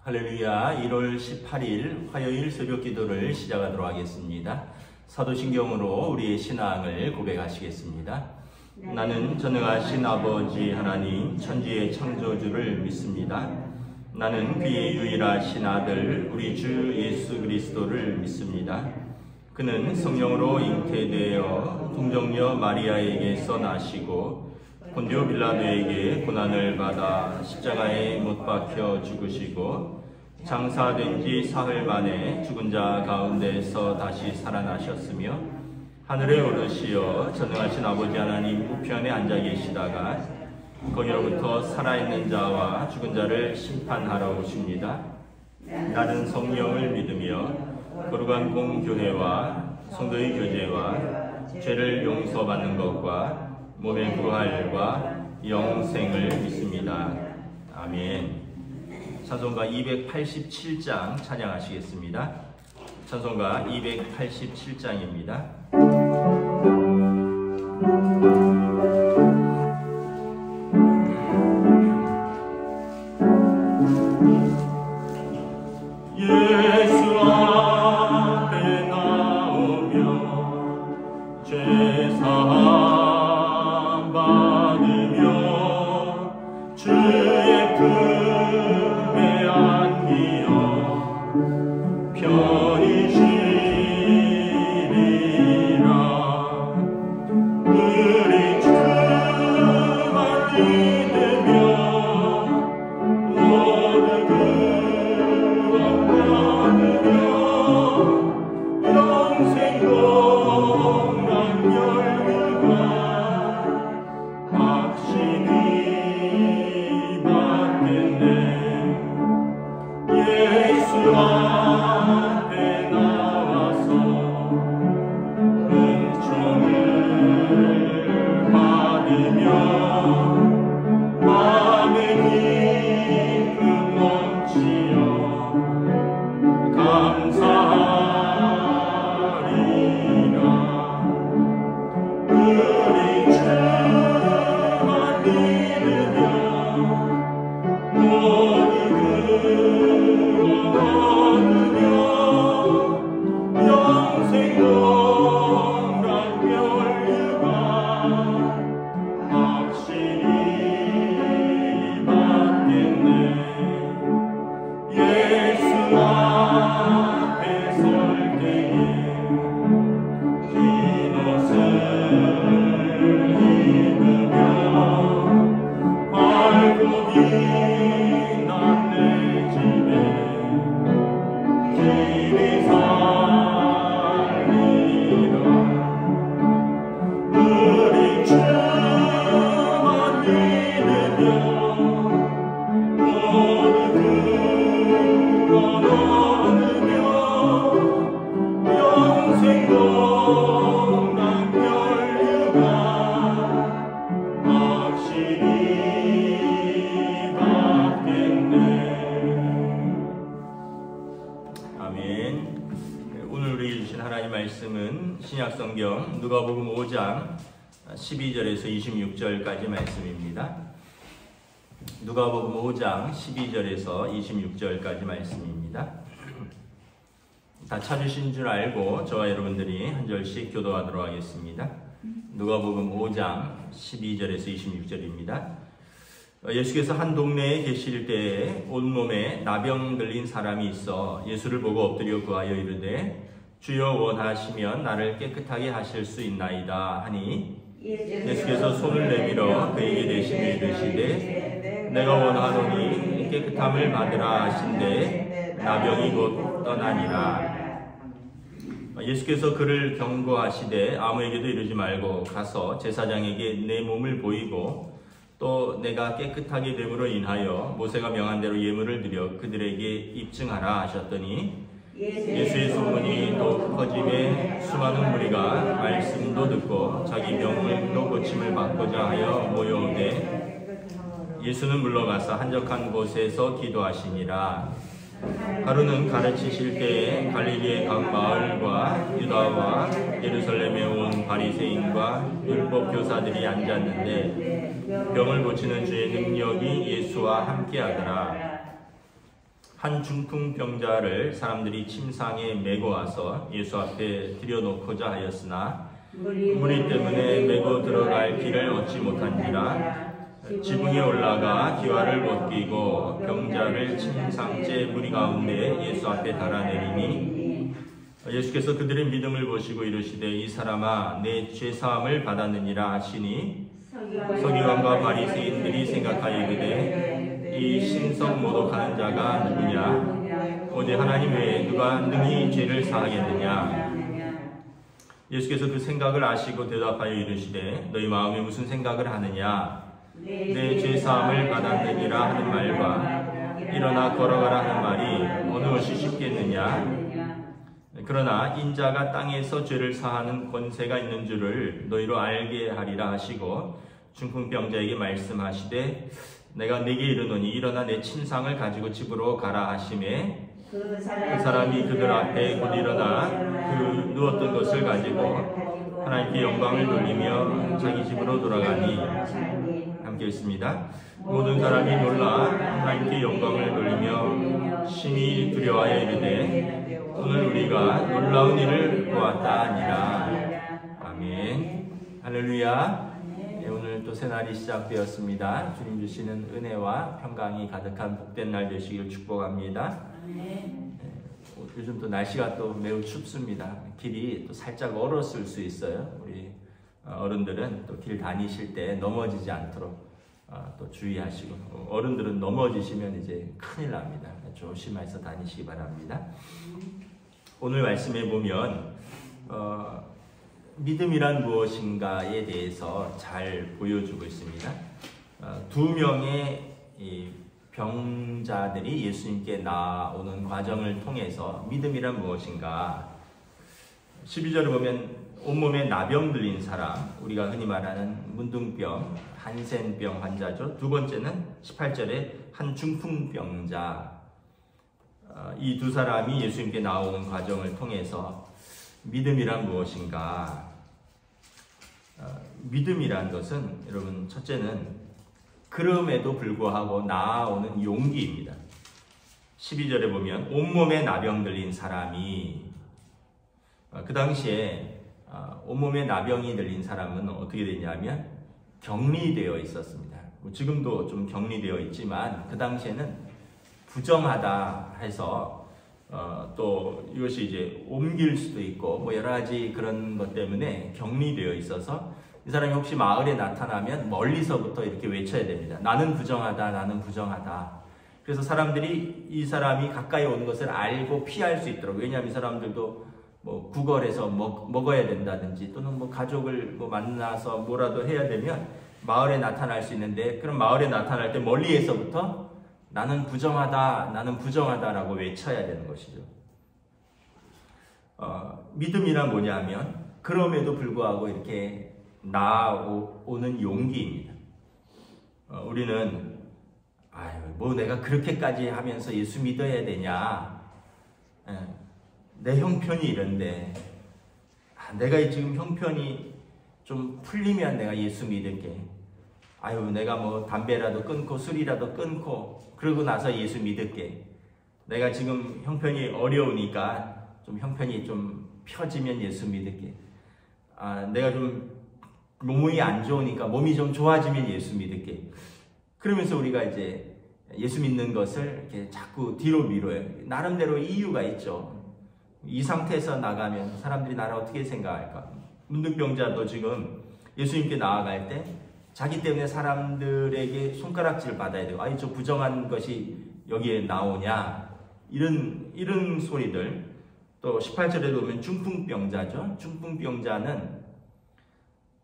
할렐루야. 1월 18일 화요일 새벽 기도를 시작하도록 하겠습니다. 사도신경으로 우리의 신앙을 고백하시겠습니다. 나는 전능하신 아버지 하나님 천지의 창조주를 믿습니다. 나는 그의 유일하신 아들 우리 주 예수 그리스도를 믿습니다. 그는 성령으로 잉태되어 동정녀 마리아에게서 나시고 본디오 빌라도에게 고난을 받아 십자가에 못 박혀 죽으시고 장사된 지 사흘 만에 죽은 자 가운데서 다시 살아나셨으며 하늘에 오르시어 전능하신 아버지 하나님 우편에 앉아 계시다가 거기로부터 살아있는 자와 죽은 자를 심판하러 오십니다. 나는 성령을 믿으며 거룩한 공교회와 성도의 교제와 죄를 용서받는 것과 몸의 부활과 영생을 믿습니다. 아멘. 찬송가 287장 찬양하시겠습니다. 찬송가 287장입니다. 예수 앞에 나오며 죄사함 받으며 주의 품에 안기어 편히 쉬리라. 우리 주만 믿으며 모두 구원 받으며 영생 동안 열매가 확신이 받겠네. 예수 앞에 나와서 은총을 받으며 마음의 기쁨 넘치어 감사하리라. 우리 주만 믿으며 모두 얻으며 영생 동안 멸류관 확실히 받겠네. 예수 앞에 설 때에 긴 옷을 입으며 발굽이 난 내 집에 길이 살리라. 우리 주만 믿으며 모두 구원 얻으며 영생 동안 멸류관 확실히 받겠네. 아멘. 오늘 우리에게 주신 하나님 말씀은 신약성경 누가복음 5장 12절에서 26절까지 말씀입니다. 누가복음 5장 12절에서 26절까지 말씀입니다. 다 찾으신 줄 알고 저와 여러분들이 한 절씩 교도하도록 하겠습니다. 누가복음 5장 12절에서 26절입니다. 예수께서 한 동네에 계실 때에 온몸에 나병 들린 사람이 있어 예수를 보고 엎드려 구하여 이르되 주여 원하시면 나를 깨끗하게 하실 수 있나이다 하니 예수께서 손을 내밀어 그에게 대시며 이르시되 내가 원하노니 깨끗함을 받으라 하신대 나병이 곧 떠나니라. 예수께서 그를 경고하시되 아무에게도 이르지 말고 가서 제사장에게 내 몸을 보이고 또 내가 깨끗하게 됨으로 인하여 모세가 명한 대로 예물을 드려 그들에게 입증하라 하셨더니 예수의 소문이 또 퍼짐에 수많은 무리가 말씀도 듣고 자기 병으로 고침을 받고자 하여 모여오되 예수는 물러가서 한적한 곳에서 기도하시니라. 하루는 가르치실 때에 갈릴리의 각 마을과 유다와 예루살렘에 온 바리새인과 율법 교사들이 앉았는데 병을 고치는 주의 능력이 예수와 함께하더라. 한 중풍병자를 사람들이 침상에 메고 와서 예수 앞에 들여놓고자 하였으나 무리 때문에 메고 들어갈 길을 얻지 못한지라 지붕에 올라가 기와를 벗기고 병자를 침상째 무리 가운데 예수 앞에 달아내리니 예수께서 그들의 믿음을 보시고 이르시되 이 사람아 내 죄사함을 받았느니라 하시니 서기관과 바리새인들이 생각하여 이르되 이 신성 모독하는 자가 누구냐 오직 하나님 외에 누가 능히 죄를 사하겠느냐. 예수께서 그 생각을 아시고 대답하여 이르시되 너희 마음에 무슨 생각을 하느냐 내 죄사함을 받았느니라 하는 말과 일어나 걸어가라 하는 말이 어느 것이 쉽겠느냐. 그러나 인자가 땅에서 죄를 사하는 권세가 있는 줄을 너희로 알게 하리라 하시고 중풍병자에게 말씀하시되 내가 네게 이르노니 일어나 내 침상을 가지고 집으로 가라 하시매 그 사람이 그들 앞에 곧 일어나 그 누웠던 것을 가지고 하나님께 영광을 돌리며 자기 집으로 돌아가니. 함께 있습니다. 모든 사람이 놀라 하나님께 영광을 돌리며 심히 두려워하여 이르되 오늘 우리가 놀라운 일을 보았다 하니라. 아멘. 할렐루야. 오늘 또 새날이 시작되었습니다. 주님 주시는 은혜와 평강이 가득한 복된 날 되시길 축복합니다. 요즘 또 날씨가 또 매우 춥습니다. 길이 또 살짝 얼었을 수 있어요. 우리 어른들은 또 길 다니실 때 넘어지지 않도록 또 주의하시고, 어른들은 넘어지시면 이제 큰일 납니다. 조심해서 다니시기 바랍니다. 오늘 말씀에 보면 믿음이란 무엇인가에 대해서 잘 보여주고 있습니다. 두 명의 이 병자들이 예수님께 나오는 과정을 통해서 믿음이란 무엇인가, 12절을 보면 온몸에 나병 들린 사람, 우리가 흔히 말하는 문둥병, 한센병 환자죠. 두 번째는 18절에 한 중풍병자. 이 두 사람이 예수님께 나오는 과정을 통해서 믿음이란 무엇인가. 믿음이란 것은 여러분, 첫째는 그럼에도 불구하고 나아오는 용기입니다. 12절에 보면 온몸에 나병 들린 사람이, 그 당시에 온몸에 나병이 들린 사람은 어떻게 되냐면 격리되어 있었습니다. 지금도 좀 격리되어 있지만 그 당시에는 부정하다 해서 또 이것이 이제 옮길 수도 있고 뭐 여러 가지 그런 것 때문에 격리되어 있어서 이 사람이 혹시 마을에 나타나면 멀리서부터 이렇게 외쳐야 됩니다. 나는 부정하다, 나는 부정하다. 그래서 사람들이 이 사람이 가까이 오는 것을 알고 피할 수 있도록, 왜냐하면 이 사람들도 뭐 구걸해서 먹어야 된다든지 또는 뭐 가족을 뭐 만나서 뭐라도 해야 되면 마을에 나타날 수 있는데, 그럼 마을에 나타날 때 멀리에서부터 나는 부정하다, 나는 부정하다라고 외쳐야 되는 것이죠. 믿음이란 뭐냐면 그럼에도 불구하고 이렇게 나오는 용기입니다. 우리는 뭐 내가 그렇게까지 하면서 예수 믿어야 되냐, 내 형편이 이런데 내가 지금 형편이 좀 풀리면 내가 예수 믿을게. 내가 뭐 담배라도 끊고 술이라도 끊고 그러고 나서 예수 믿을게. 내가 지금 형편이 어려우니까 좀 형편이 좀 펴지면 예수 믿을게. 내가 좀 몸이 안 좋으니까 몸이 좀 좋아지면 예수 믿을게. 그러면서 우리가 이제 예수 믿는 것을 이렇게 자꾸 뒤로 미뤄요. 나름대로 이유가 있죠. 이 상태에서 나가면 사람들이 나를 어떻게 생각할까? 문둥병자도 지금 예수님께 나아갈 때 자기 때문에 사람들에게 손가락질 받아야 되고, 저 부정한 것이 여기에 나오냐, 이런 소리들. 또 18절에 보면 중풍병자죠. 중풍병자는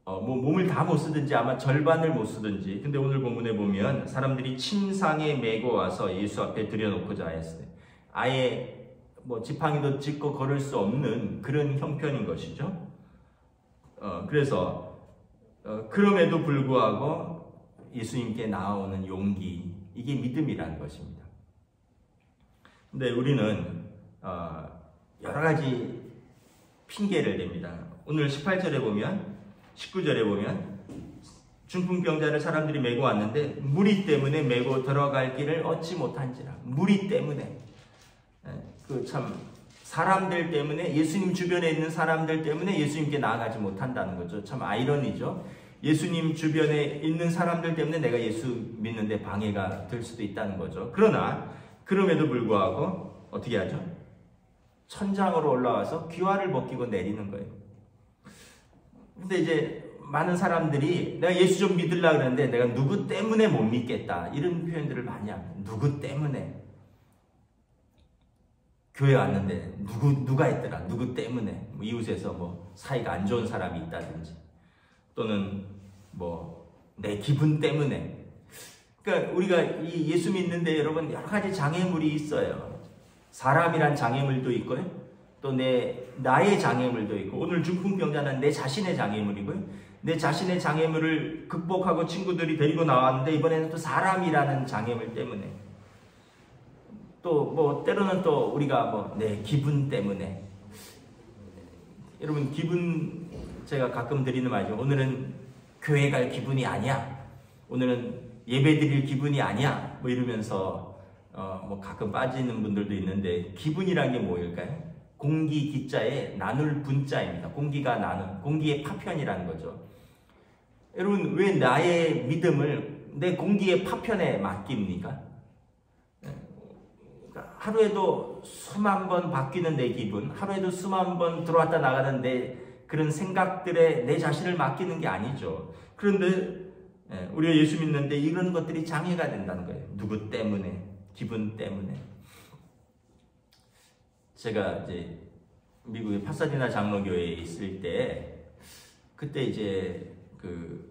뭐 몸을 다 못 쓰든지 아마 절반을 못 쓰든지, 근데 오늘 본문에 보면 사람들이 침상에 메고 와서 예수 앞에 들여놓고자 했어요. 아예 뭐 지팡이도 짚고 걸을 수 없는 그런 형편인 것이죠. 그래서 그럼에도 불구하고 예수님께 나오는 용기, 이게 믿음이라는 것입니다. 근데 우리는 여러 가지 핑계를 댑니다. 오늘 18절에 보면, 19절에 보면 중풍병자를 사람들이 메고 왔는데 무리 때문에 메고 들어갈 길을 얻지 못한지라. 무리 때문에. 그 참 사람들 때문에, 예수님 주변에 있는 사람들 때문에 예수님께 나아가지 못한다는 거죠. 참 아이러니죠. 예수님 주변에 있는 사람들 때문에 내가 예수 믿는데 방해가 될 수도 있다는 거죠. 그러나 그럼에도 불구하고 어떻게 하죠? 천장으로 올라와서 귀화를 벗기고 내리는 거예요. 근데 이제 많은 사람들이 내가 예수 좀 믿으려고 그러는데 내가 누구 때문에 못 믿겠다, 이런 표현들을 많이 합니다. 누구 때문에. 교회 왔는데 누가 있더라, 누구 때문에. 뭐 이웃에서 뭐 사이가 안 좋은 사람이 있다든지, 또는 뭐 내 기분 때문에. 그러니까 우리가 이 예수 믿는데 여러분 여러 가지 장애물이 있어요. 사람이란 장애물도 있고요, 또 나의 장애물도 있고, 오늘 중풍병자는 내 자신의 장애물이고요, 내 자신의 장애물을 극복하고 친구들이 데리고 나왔는데 이번에는 또 사람이라는 장애물 때문에, 또 뭐 때로는 또 우리가 뭐 내 기분 때문에. 여러분, 기분 제가 가끔 드리는 말이죠. 오늘은 교회 갈 기분이 아니야, 오늘은 예배 드릴 기분이 아니야, 뭐 이러면서 뭐 가끔 빠지는 분들도 있는데, 기분이란 게 뭐일까요? 공기 기자에 나눌 분자입니다. 공기가 나눈, 공기의 파편이라는 거죠. 여러분, 왜 나의 믿음을 내 공기의 파편에 맡깁니까? 하루에도 수만 번 바뀌는 내 기분, 하루에도 수만 번 들어왔다 나가는 내 그런 생각들에 내 자신을 맡기는 게 아니죠. 그런데 우리가 예수 믿는데 이런 것들이 장애가 된다는 거예요. 누구 때문에, 기분 때문에. 제가 이제 미국의 파사디나 장로교회에 있을 때, 그때 이제 그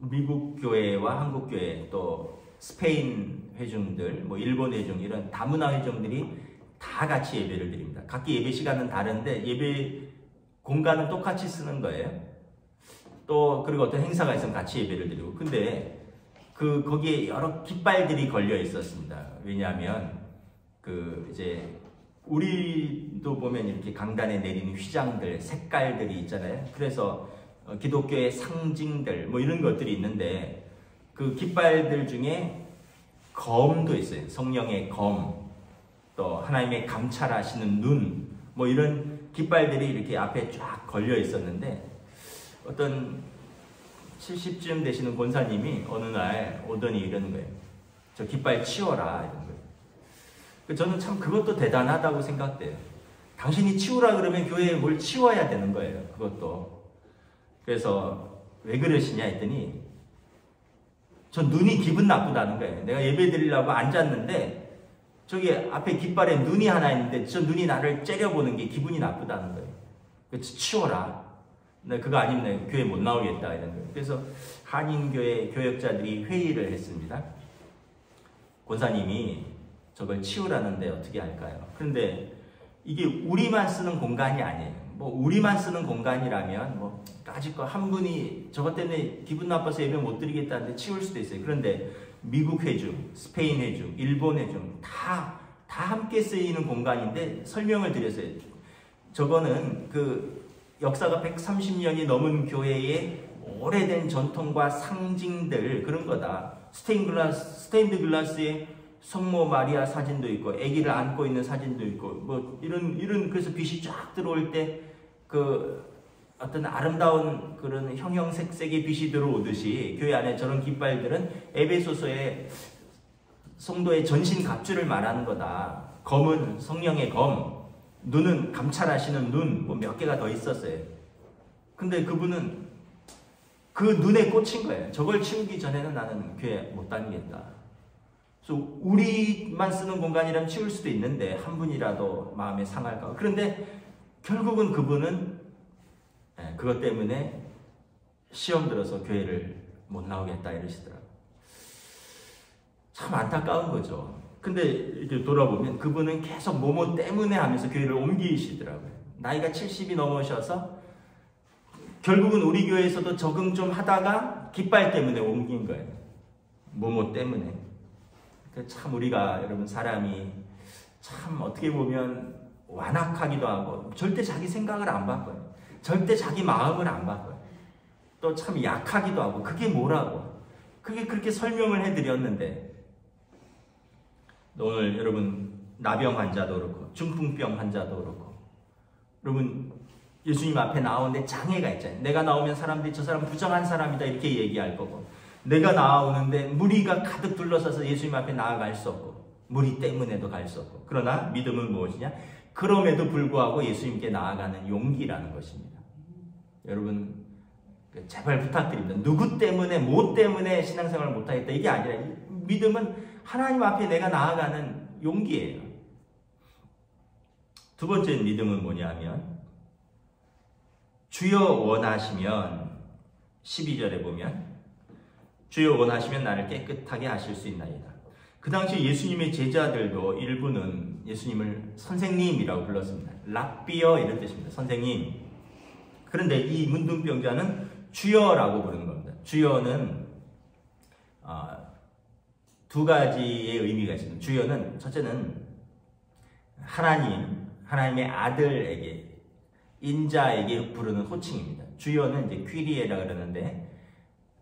미국 교회와 한국 교회, 또 스페인 회중들, 뭐 일본 회중, 이런 다문화 회중들이 다 같이 예배를 드립니다. 각기 예배 시간은 다른데 예배 공간은 똑같이 쓰는 거예요. 또 그리고 어떤 행사가 있으면 같이 예배를 드리고. 근데 거기에 여러 깃발들이 걸려 있었습니다. 왜냐하면 이제 우리도 보면 이렇게 강단에 내리는 휘장들, 색깔들이 있잖아요. 그래서 기독교의 상징들 뭐 이런 것들이 있는데, 그 깃발들 중에 검도 있어요. 성령의 검, 또 하나님의 감찰하시는 눈, 뭐 이런 깃발들이 이렇게 앞에 쫙 걸려 있었는데, 어떤 70쯤 되시는 권사님이 어느 날 오더니 이러는 거예요. 저 깃발 치워라, 이런 거예요. 저는 참 그것도 대단하다고 생각돼요. 당신이 치우라 그러면 교회에 뭘 치워야 되는 거예요, 그것도. 그래서 왜 그러시냐 했더니, 저 눈이 기분 나쁘다는 거예요. 내가 예배 드리려고 앉았는데 저기 앞에 깃발에 눈이 하나 있는데 저 눈이 나를 째려보는 게 기분이 나쁘다는 거예요. 그래서 치워라. 나 그거 아니면 내가 교회 못 나오겠다, 이런 거예요. 그래서 한인교회 교역자들이 회의를 했습니다. 권사님이 저걸 치우라는데 어떻게 할까요? 그런데 이게 우리만 쓰는 공간이 아니에요. 뭐 우리만 쓰는 공간이라면 뭐 까짓거 한 분이 저것 때문에 기분 나빠서 예배 못 드리겠다는데 치울 수도 있어요. 그런데 미국 회중, 스페인 회중, 일본 회중 다 함께 쓰이는 공간인데 설명을 드렸어요. 저거는 그 역사가 130년이 넘은 교회의 오래된 전통과 상징들, 그런 거다. 스테인드 글라스에 성모 마리아 사진도 있고, 아기를 안고 있는 사진도 있고, 뭐 이런 그래서 빛이 쫙 들어올 때 그 어떤 아름다운 그런 형형색색의 빛이 들어오듯이 교회 안에 저런 깃발들은 에베소서의 성도의 전신 갑주를 말하는 거다. 검은 성령의 검, 눈은 감찰하시는 눈, 뭐 몇 개가 더 있었어요. 근데 그분은 그 눈에 꽂힌 거예요. 저걸 치우기 전에는 나는 교회 못 다니겠다. 그래서 우리만 쓰는 공간이라면 치울 수도 있는데 한 분이라도 마음에 상할까. 그런데 결국은 그분은 그것 때문에 시험 들어서 교회를 못 나오겠다 이러시더라고요. 참 안타까운 거죠. 근데 이렇게 돌아보면 그분은 계속 뭐뭐 때문에 하면서 교회를 옮기시더라고요. 나이가 70이 넘으셔서 결국은 우리 교회에서도 적응 좀 하다가 깃발 때문에 옮긴 거예요. 뭐뭐 때문에. 참 우리가, 여러분, 사람이 참 어떻게 보면 완악하기도 하고 절대 자기 생각을 안 바꿔요. 절대 자기 마음을 안 바꿔요. 또 참 약하기도 하고 그게 뭐라고? 그게 그렇게 설명을 해드렸는데 오늘 여러분 나병 환자도 그렇고 중풍병 환자도 그렇고 여러분 예수님 앞에 나오는데 장애가 있잖아요. 내가 나오면 사람들이 저 사람 부정한 사람이다 이렇게 얘기할 거고 내가 나오는데 무리가 가득 둘러서서 예수님 앞에 나아갈 수 없고 무리 때문에도 갈 수 없고 그러나 믿음은 무엇이냐? 그럼에도 불구하고 예수님께 나아가는 용기라는 것입니다. 여러분 제발 부탁드립니다. 누구 때문에 뭐 때문에 신앙생활을 못하겠다 이게 아니라 믿음은 하나님 앞에 내가 나아가는 용기예요. 두 번째 믿음은 뭐냐면 주여 원하시면 12절에 보면 주여 원하시면 나를 깨끗하게 하실 수 있나이다. 그 당시 예수님의 제자들도 일부는 예수님을 선생님이라고 불렀습니다. 랍비어 이런 뜻입니다. 선생님. 그런데 이 문둥병자는 주여라고 부르는 겁니다. 주여는 두 가지의 의미가 있습니다. 주여는 첫째는 하나님의 아들에게 인자에게 부르는 호칭입니다. 주여는 이제 퀴리에라 그러는데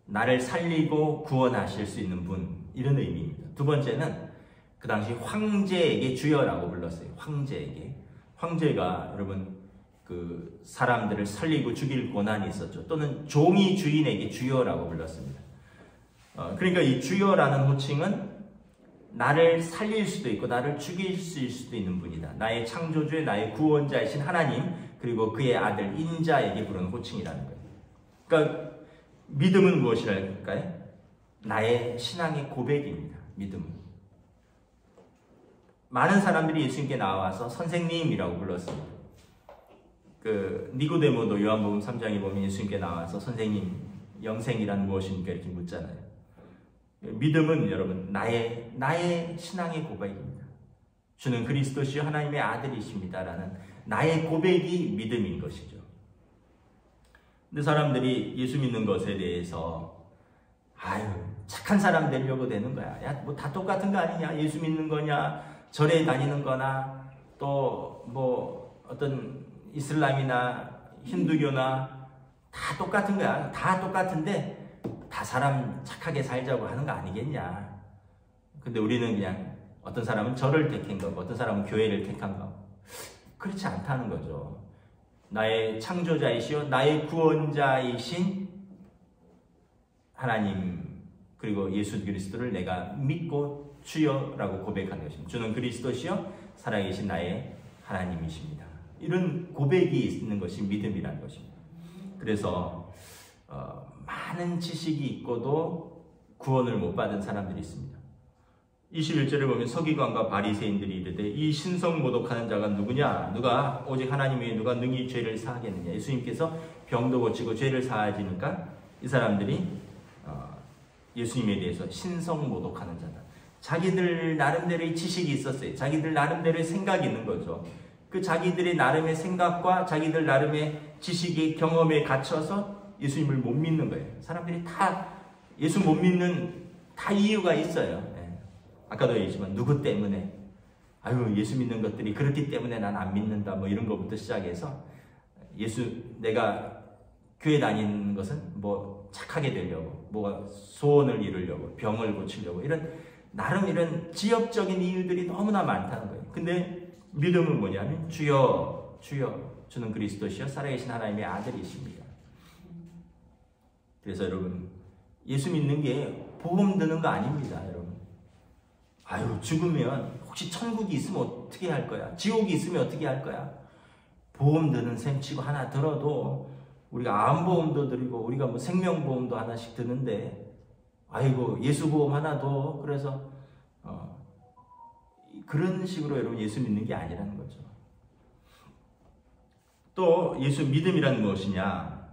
나를 살리고 구원하실 수 있는 분 이런 의미입니다. 두 번째는 그 당시 황제에게 주여라고 불렀어요. 황제가 여러분 그 사람들을 살리고 죽일 권한이 있었죠. 또는 종이 주인에게 주여라고 불렀습니다. 그러니까 이 주여라는 호칭은 나를 살릴 수도 있고 나를 죽일 수도 있는 분이다. 나의 창조주의 나의 구원자이신 하나님 그리고 그의 아들 인자에게 부르는 호칭이라는 거예요. 그러니까 믿음은 무엇이랄까요? 나의 신앙의 고백입니다. 믿음은. 많은 사람들이 예수님께 나와서 선생님이라고 불렀습니다. 그 니고데모도 요한복음 3장에 보면 예수님께 나와서 선생님 영생이란 무엇입니까? 이렇게 묻잖아요. 믿음은 여러분 나의 신앙의 고백입니다. 주는 그리스도시요 하나님의 아들이십니다라는 나의 고백이 믿음인 것이죠. 근데 사람들이 예수 믿는 것에 대해서 착한 사람 되려고 되는 거야. 야, 뭐 다 똑같은 거 아니냐? 예수 믿는 거냐? 절에 다니는 거나 또 뭐 어떤 이슬람이나 힌두교나 다 똑같은 거야. 다 똑같은데 다 사람 착하게 살자고 하는 거 아니겠냐. 근데 우리는 그냥 어떤 사람은 절을 택한 거고 어떤 사람은 교회를 택한 거고 그렇지 않다는 거죠. 나의 창조자이시오 나의 구원자이신 하나님 그리고 예수 그리스도를 내가 믿고 주여라고 고백하는 것입니다. 주는 그리스도시요 살아계신 나의 하나님이십니다. 이런 고백이 있는 것이 믿음이라는 것입니다. 그래서 많은 지식이 있고도 구원을 못 받은 사람들이 있습니다. 21절을 보면 서기관과 바리새인들이 이르되 이 신성 모독하는 자가 누구냐? 누가 오직 하나님 외에 누가 능히 죄를 사하겠느냐? 예수님께서 병도 고치고 죄를 사하시니까 이 사람들이 예수님에 대해서 신성 모독하는 자다. 자기들 나름대로의 지식이 있었어요. 자기들 나름대로의 생각이 있는 거죠. 그 자기들의 나름의 생각과 자기들 나름의 지식의 경험에 갇혀서 예수님을 못 믿는 거예요. 사람들이 다 예수 못 믿는 다 이유가 있어요. 아까도 얘기했지만 누구 때문에 예수 믿는 것들이 그렇기 때문에 난 안 믿는다 뭐 이런 것부터 시작해서 내가 교회 다니는 것은 뭐 착하게 되려고 뭐 소원을 이루려고 병을 고치려고 나름 이런 지역적인 이유들이 너무나 많다는 거예요. 근데 믿음은 뭐냐면 주여 주는 그리스도시여 살아계신 하나님의 아들이십니다. 그래서 여러분 예수 믿는 게 보험 드는 거 아닙니다. 여러분 죽으면 혹시 천국이 있으면 어떻게 할 거야? 지옥이 있으면 어떻게 할 거야? 보험 드는 셈 치고 하나 들어도 우리가 암보험도 드리고 우리가 뭐 생명보험도 하나씩 드는데 예수보험 하나 더 그래서 그런 식으로 여러분 예수 믿는 게 아니라는 거죠. 또 예수 믿음이란 무엇이냐?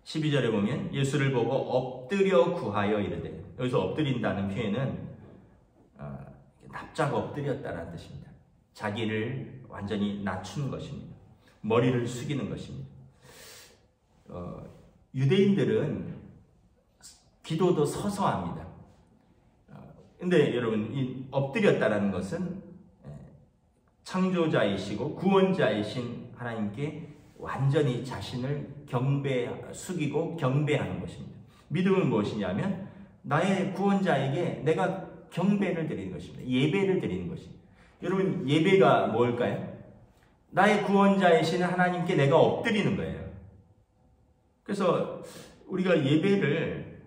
12절에 보면 예수를 보고 엎드려 구하여 이르되 여기서 엎드린다는 표현은 납작 엎드렸다는 뜻입니다. 자기를 완전히 낮춘 것입니다. 머리를 숙이는 것입니다. 유대인들은 기도도 서서 합니다. 근데 여러분 이 엎드렸다라는 것은 창조자이시고 구원자이신 하나님께 완전히 자신을 숙이고 경배하는 것입니다. 믿음은 무엇이냐면 나의 구원자에게 내가 경배를 드리는 것입니다. 예배를 드리는 것입니다. 여러분, 예배가 뭘까요? 나의 구원자이신 하나님께 내가 엎드리는 거예요. 그래서 우리가 예배를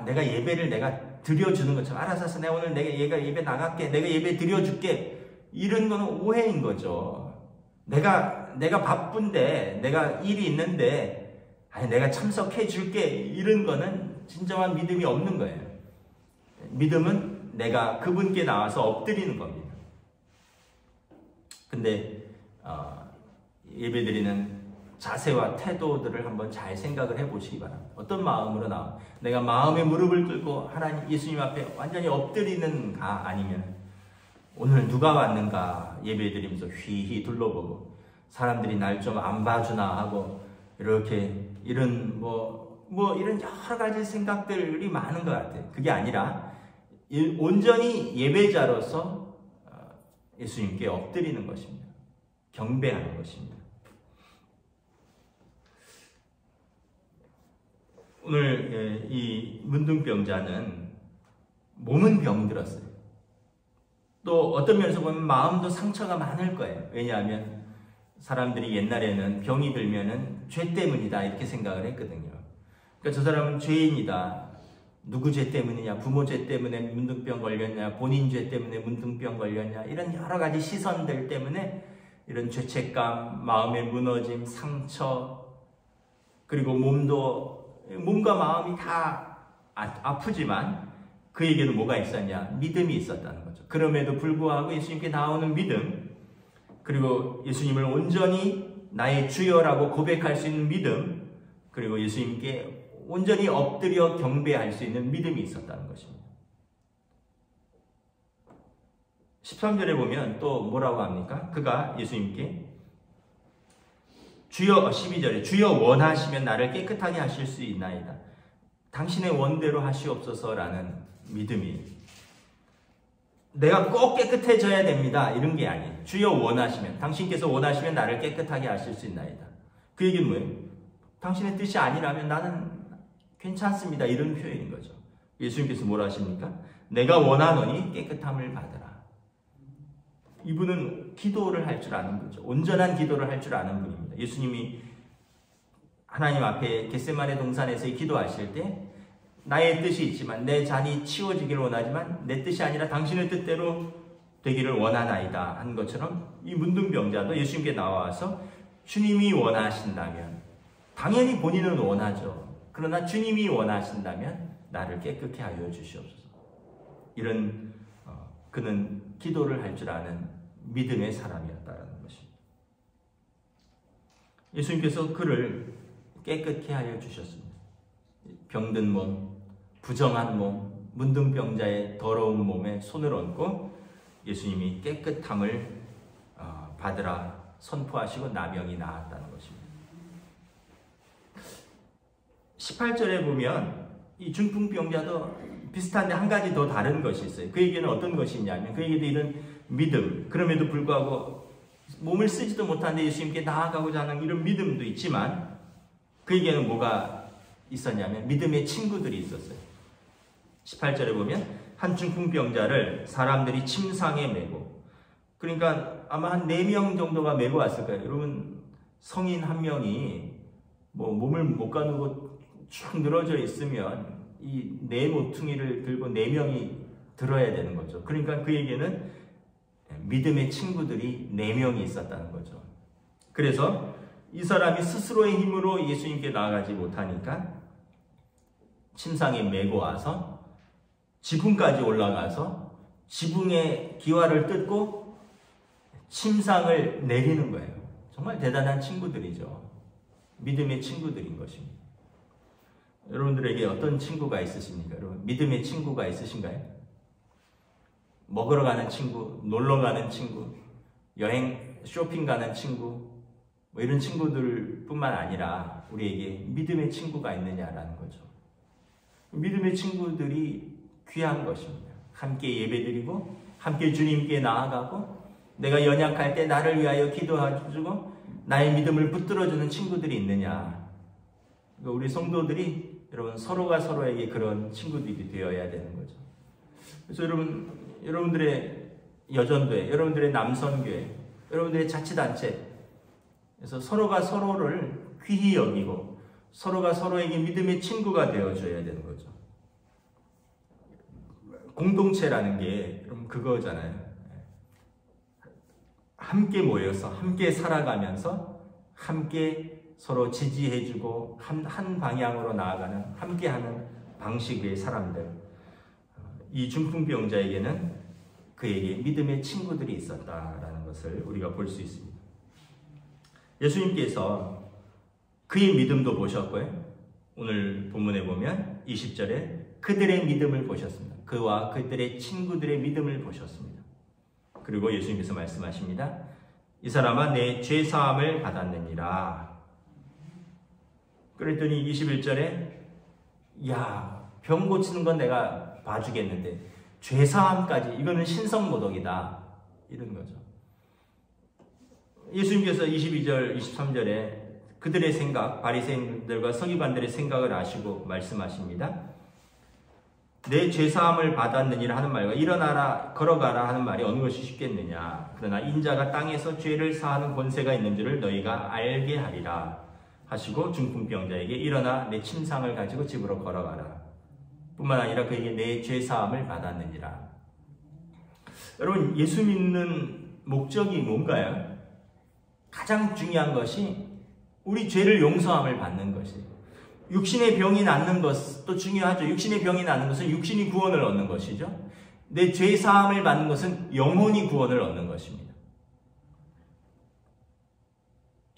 내가 예배를 내가 드려주는 것처럼 알아서 내가 오늘 얘가 예배 나갈게, 내가 예배 드려줄게, 이런 거는 오해인 거죠. 내가 바쁜데, 내가 일이 있는데 내가 참석해 줄게, 이런 거는 진정한 믿음이 없는 거예요. 믿음은 내가 그분께 나와서 엎드리는 겁니다. 근데 예배드리는 자세와 태도들을 한번 잘 생각을 해보시기 바랍니다. 어떤 마음으로 나와? 내가 마음의 무릎을 꿇고 하나님 예수님 앞에 완전히 엎드리는가, 아니면 오늘 누가 왔는가 예배드리면서 휘휘 둘러보고 사람들이 날 좀 안 봐주나 하고 이렇게 이런 이런 여러 가지 생각들이 많은 것 같아요. 그게 아니라 온전히 예배자로서 예수님께 엎드리는 것입니다. 경배하는 것입니다. 오늘 이 문둥병자는 몸은 병들었어요. 또 어떤 면에서 보면 마음도 상처가 많을 거예요. 왜냐하면 사람들이 옛날에는 병이 들면은 죄 때문이다 이렇게 생각을 했거든요. 그러니까 저 사람은 죄인이다. 누구 죄 때문이냐, 부모 죄 때문에 문둥병 걸렸냐, 본인 죄 때문에 문둥병 걸렸냐, 이런 여러 가지 시선들 때문에 이런 죄책감, 마음의 무너짐, 상처, 그리고 몸과 마음이 다 아프지만 그에게는 뭐가 있었냐? 믿음이 있었다는 거죠. 그럼에도 불구하고 예수님께 나오는 믿음, 그리고 예수님을 온전히 나의 주여라고 고백할 수 있는 믿음, 그리고 예수님께 온전히 엎드려 경배할 수 있는 믿음이 있었다는 것입니다. 13절에 보면 또 뭐라고 합니까? 그가 예수님께 주여, 12절에 주여 원하시면 나를 깨끗하게 하실 수 있나이다. 당신의 원대로 하시옵소서라는 믿음이, 내가 꼭 깨끗해져야 됩니다, 이런 게 아니에요. 주여 원하시면, 당신께서 원하시면 나를 깨끗하게 하실 수 있나이다. 그 얘기는 뭐예요? 당신의 뜻이 아니라면 나는 괜찮습니다, 이런 표현인 거죠. 예수님께서 뭐라 하십니까? 내가 원하노니 깨끗함을 받으라. 이분은 기도를 할 줄 아는 분이죠. 온전한 기도를 할 줄 아는 분입니다. 예수님이 하나님 앞에 겟세마네 동산에서 기도하실 때 나의 뜻이 있지만 내 잔이 치워지기를 원하지만 내 뜻이 아니라 당신의 뜻대로 되기를 원하나이다 한 것처럼 이 문둥병자도 예수님께 나와서 주님이 원하신다면, 당연히 본인은 원하죠. 그러나 주님이 원하신다면 나를 깨끗게 하여 주시옵소서. 이런 그는 기도를 할 줄 아는 믿음의 사람이었다는 것입니다. 예수님께서 그를 깨끗게 하여 주셨습니다. 병든 몸, 부정한 몸, 문둥병자의 더러운 몸에 손을 얹고 예수님이 깨끗함을 받으라 선포하시고 나병이 나았다는 것입니다. 18절에 보면 이 중풍병자도 비슷한데 한 가지 더 다른 것이 있어요. 그에게는 어떤 것이 있냐면, 그에게도 이런 믿음, 그럼에도 불구하고 몸을 쓰지도 못하는데 예수님께 나아가고자 하는 이런 믿음도 있지만 그에게는 뭐가 있었냐면 믿음의 친구들이 있었어요. 18절에 보면 한 중풍병자를 사람들이 침상에 메고, 그러니까 아마 한 4명 정도가 메고 왔을 거예요. 여러분, 성인 한 명이 몸을 못 가누고 쭉 늘어져 있으면 이 네 모퉁이를 들고 4명이 들어야 되는 거죠. 그러니까 그에게는 믿음의 친구들이 4명이 있었다는 거죠. 그래서 이 사람이 스스로의 힘으로 예수님께 나아가지 못하니까 침상에 메고 와서 지붕까지 올라가서 지붕의 기와를 뜯고 침상을 내리는 거예요. 정말 대단한 친구들이죠. 믿음의 친구들인 것입니다. 여러분들에게 어떤 친구가 있으십니까? 여러분, 믿음의 친구가 있으신가요? 먹으러 가는 친구, 놀러 가는 친구, 여행, 쇼핑 가는 친구, 이런 친구들 뿐만 아니라 우리에게 믿음의 친구가 있느냐라는 거죠. 믿음의 친구들이 귀한 것입니다. 함께 예배드리고 함께 주님께 나아가고 내가 연약할 때 나를 위하여 기도해주고 나의 믿음을 붙들어주는 친구들이 있느냐? 우리 성도들이 여러분 서로가 서로에게 그런 친구들이 되어야 되는 거죠. 그래서 여러분들의 여전도회, 여러분들의 남선교회, 여러분들의 자치단체, 그래서 서로가 서로를 귀히 여기고 서로가 서로에게 믿음의 친구가 되어줘야 되는 거죠. 공동체라는 게 여러분 그거잖아요. 함께 모여서 함께 살아가면서 함께 서로 지지해주고 한 방향으로 나아가는 함께하는 방식의 사람들. 이 중풍병자에게는 그에게 믿음의 친구들이 있었다라는 것을 우리가 볼 수 있습니다. 예수님께서 그의 믿음도 보셨고요. 오늘 본문에 보면 20절에 그들의 믿음을 보셨습니다. 그와 그들의 친구들의 믿음을 보셨습니다. 그리고 예수님께서 말씀하십니다. 이 사람아 내 죄사함을 받았느니라. 그랬더니 21절에 야, 병 고치는 건 내가 봐주겠는데 죄사함까지 이거는 신성모독이다. 이런 거죠. 예수님께서 22절, 23절에 그들의 생각, 바리새인들과 서기관들의 생각을 아시고 말씀하십니다. 내 죄사함을 받았느니라 하는 말과 일어나라 걸어가라 하는 말이 어느 것이 쉽겠느냐. 그러나 인자가 땅에서 죄를 사하는 권세가 있는 줄을 너희가 알게 하리라 하시고 중풍병자에게 일어나 내 침상을 가지고 집으로 걸어가라. 뿐만 아니라 그에게 내 죄사함을 받았느니라. 여러분 예수 믿는 목적이 뭔가요? 가장 중요한 것이 우리 죄를 용서함을 받는 것이에요. 육신의 병이 낫는 것도 중요하죠. 육신의 병이 낫는 것은 육신이 구원을 얻는 것이죠. 내 죄 사함을 받는 것은 영혼이 구원을 얻는 것입니다.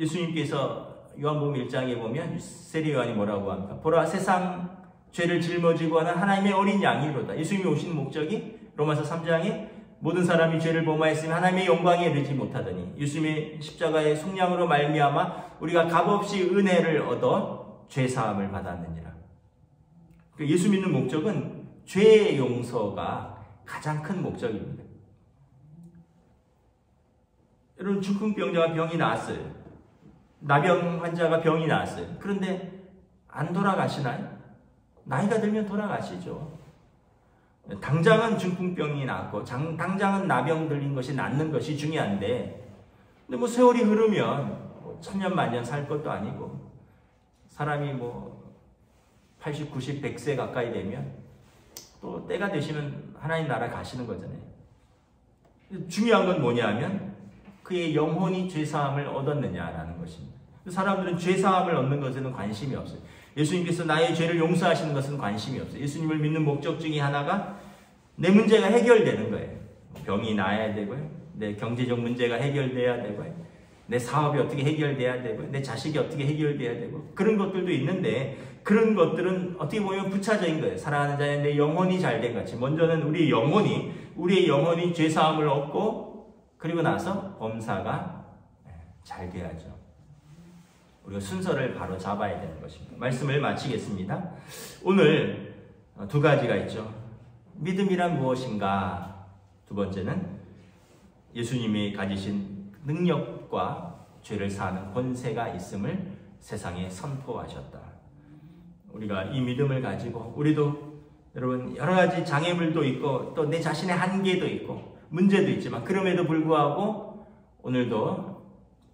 예수님께서 요한복음 1장에 보면 세례 요한이 뭐라고 합니까? 보라 세상 죄를 짊어지고 하는 하나님의 어린 양이로다. 예수님이 오신 목적이 로마서 3장에 모든 사람이 죄를 범하였으면 하나님의 영광에 이르지 못하더니 예수님의 십자가의 속량으로 말미암아 우리가 값없이 은혜를 얻어 죄사함을 받았느니라. 예수 믿는 목적은 죄 용서가 가장 큰 목적입니다. 여러분 중풍병자가 병이 나았어요. 나병 환자가 병이 나았어요. 그런데 안 돌아가시나요? 나이가 들면 돌아가시죠. 당장은 중풍병이 낫고 당장은 나병 들린 것이 낫는 것이 중요한데 근데 뭐 세월이 흐르면 천년 만년 살 것도 아니고 사람이 뭐 80, 90, 100세 가까이 되면 또 때가 되시면 하나님 나라 가시는 거잖아요. 중요한 건 뭐냐면 그의 영혼이 죄사함을 얻었느냐라는 것입니다. 사람들은 죄사함을 얻는 것에는 관심이 없어요. 예수님께서 나의 죄를 용서하시는 것은 관심이 없어요. 예수님을 믿는 목적 중에 하나가 내 문제가 해결되는 거예요. 병이 나아야 되고요. 내 경제적 문제가 해결돼야 되고요. 내 사업이 어떻게 해결돼야 되고 내 자식이 어떻게 해결돼야 되고 그런 것들도 있는데 그런 것들은 어떻게 보면 부차적인 거예요. 사랑하는 자의 내 영혼이 잘된 같이 먼저는 우리의 영혼이 죄사함을 얻고 그리고 나서 범사가 잘 돼야죠. 우리가 순서를 바로 잡아야 되는 것입니다. 말씀을 마치겠습니다. 오늘 두 가지가 있죠. 믿음이란 무엇인가? 두 번째는 예수님이 가지신 능력과 죄를 사하는 권세가 있음을 세상에 선포하셨다. 우리가 이 믿음을 가지고 우리도 여러분 여러 가지 장애물도 있고 또 내 자신의 한계도 있고 문제도 있지만 그럼에도 불구하고 오늘도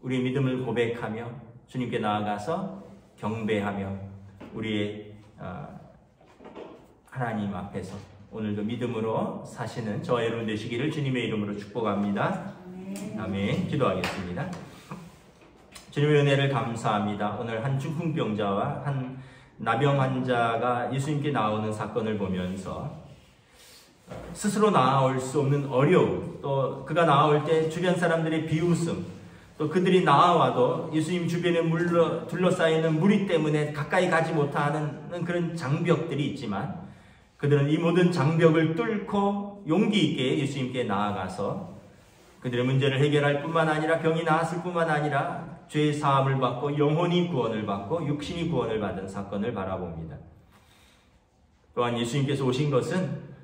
우리의 믿음을 고백하며 주님께 나아가서 경배하며 우리의 하나님 앞에서 오늘도 믿음으로 사시는 저와 여러분 되시기를 주님의 이름으로 축복합니다. 아멘. 기도하겠습니다. 주님의 은혜를 감사합니다. 오늘 한 중풍병자와 한 나병 환자가 예수님께 나오는 사건을 보면서 스스로 나아올 수 없는 어려움, 또 그가 나아올 때 주변 사람들의 비웃음, 또 그들이 나아와도 예수님 주변에 둘러싸이는 무리 때문에 가까이 가지 못하는 그런 장벽들이 있지만 그들은 이 모든 장벽을 뚫고 용기 있게 예수님께 나아가서 그들의 문제를 해결할 뿐만 아니라 병이 나았을 뿐만 아니라 죄 사함을 받고 영혼이 구원을 받고 육신이 구원을 받은 사건을 바라봅니다. 또한 예수님께서 오신 것은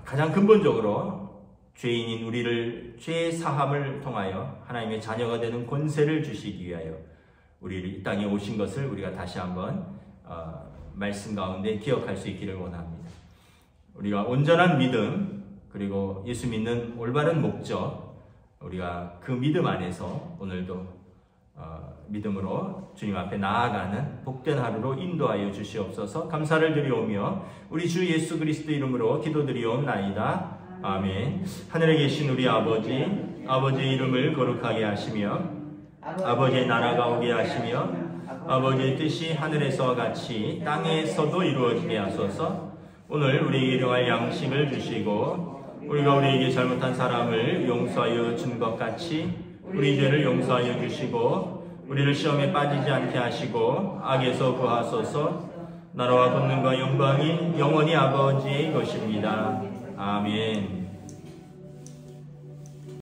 가장 근본적으로 죄인인 우리를 죄 사함을 통하여 하나님의 자녀가 되는 권세를 주시기 위하여 우리를 이 땅에 오신 것을 우리가 다시 한번 말씀 가운데 기억할 수 있기를 원합니다. 우리가 온전한 믿음 그리고 예수 믿는 올바른 목적 우리가 그 믿음 안에서 오늘도 믿음으로 주님 앞에 나아가는 복된 하루로 인도하여 주시옵소서. 감사를 드리오며 우리 주 예수 그리스도 이름으로 기도드리옵나이다. 아멘. 하늘에 계신 우리 아버지, 아버지의 이름을 거룩하게 하시며 아버지의 나라가 오게 하시며 아버지의 뜻이 하늘에서와 같이 땅에서도 이루어지게 하소서. 오늘 우리에게 일용할 양식을 주시고 우리가 우리에게 잘못한 사람을 용서하여 준 것 같이 우리 죄를 용서하여 주시고 우리를 시험에 빠지지 않게 하시고 악에서 구하소서. 나라와 권능과 영광이 영원히 아버지의 것입니다. 아멘.